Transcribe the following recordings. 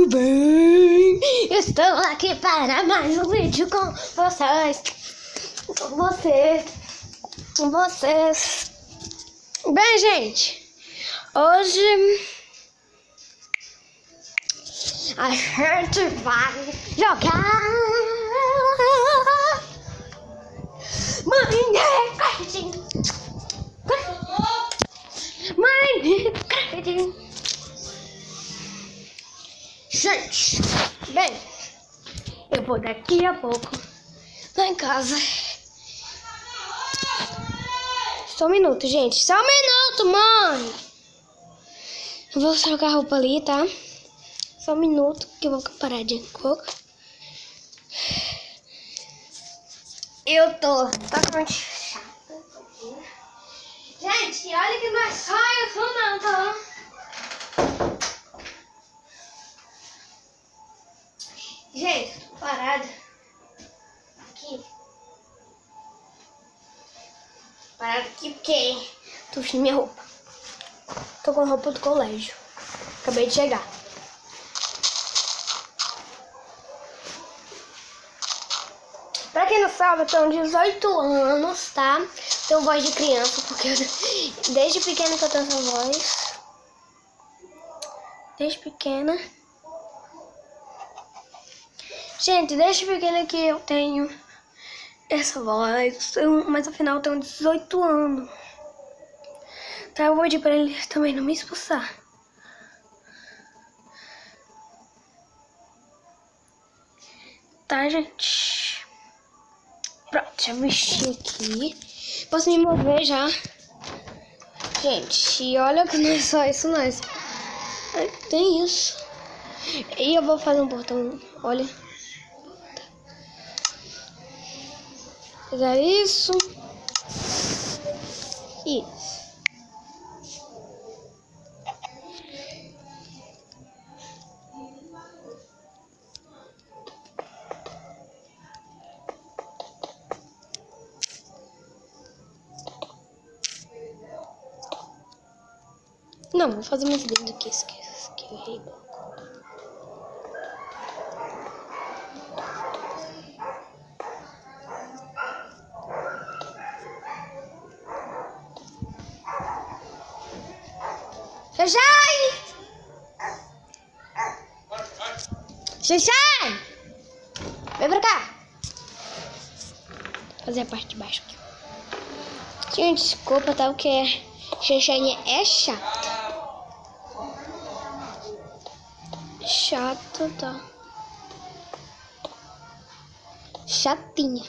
tudo bem? Estou aqui para mais um vídeo com vocês. Bem, gente, hoje a gente vai jogar Minecraft. Gente, bem, eu vou daqui a pouco lá em casa. Só um minuto, gente. Só um minuto, mãe. Eu vou trocar a roupa ali, tá? Só um minuto que eu vou parar de coco. Eu tô totalmente chata. Gente, olha que não é só isso não, tá? Gente, tô parada aqui. Parada aqui porque tô vestindo minha roupa. Tô com roupa do colégio. Acabei de chegar. Pra quem não sabe, eu tenho 18 anos, tá? Tenho voz de criança, porque desde pequena que eu tenho essa voz. Desde pequena. Gente, desde pequena que eu tenho essa voz. Mas afinal eu tenho 18 anos. Tá, eu vou pedir pra ele também não me expulsar. Tá, gente? Pronto, já vesti aqui. Posso me mover já. Gente, olha que não é só isso, não. Tem isso. E eu vou fazer um portão, olha. Pegar isso. Isso. Não, vou fazer mais dentro aqui. Esquece que eu errei. Xaxai! Xaxai! Vem pra cá! Vou fazer a parte de baixo aqui. Gente, desculpa, tá? Porque Xaxai é chato. Chato, tá? Chatinha.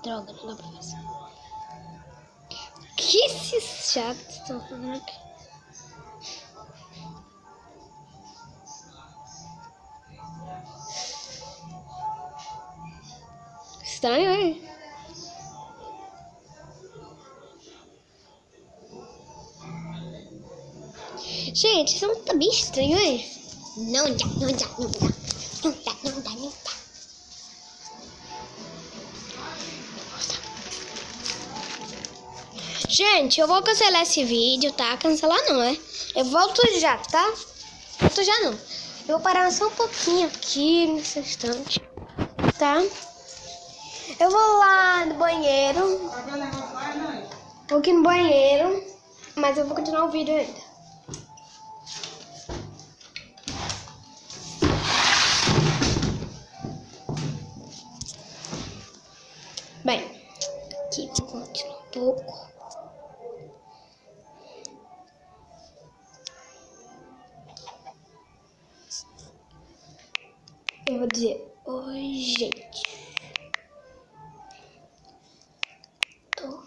Droga, não dá pra fazer. Que esses chatos estão fazendo aqui? Estranho, hein? Gente, isso tá bem estranho, hein? Não dá. Gente, eu vou cancelar esse vídeo, tá? Cancelar não, é? Eu volto já, tá? Volto já não. Eu vou parar só um pouquinho aqui, nesse instante, tá? Eu vou lá no banheiro. Vou aqui no banheiro, mas eu vou continuar o vídeo ainda. Bem, aqui vou continuar um pouco. Eu vou dizer, oi, gente. Tô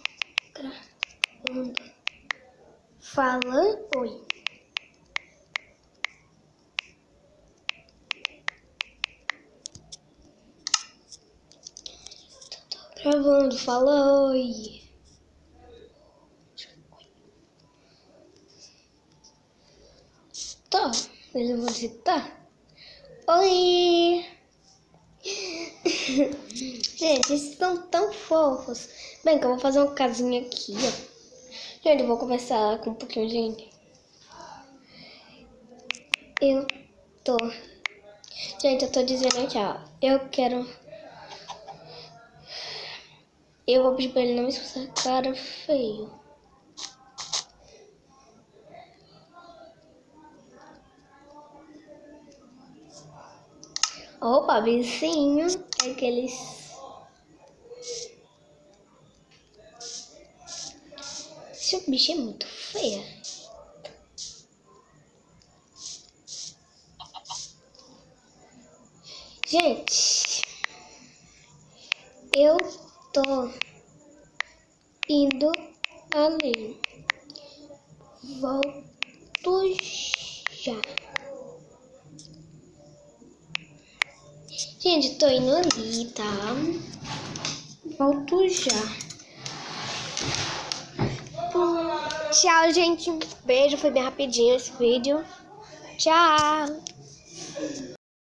gravando. Fala, oi. Tô gravando, fala, oi. Tá, mas eu vou dizer, tá. Oi! Gente, esses estão tão fofos. Bem, que eu vou fazer uma casinha aqui, ó. Gente, eu vou conversar com um pouquinho, gente. Gente, eu tô dizendo aqui, ó. Eu vou pedir pra ele não me expulsar, cara feio. Opa, vizinho. É aqueles... Esse bicho é muito feio. Gente, eu tô indo ali. Volto já. Gente, tô indo ali, tá? Volto já. Tchau, gente. Beijo. Foi bem rapidinho esse vídeo. Tchau.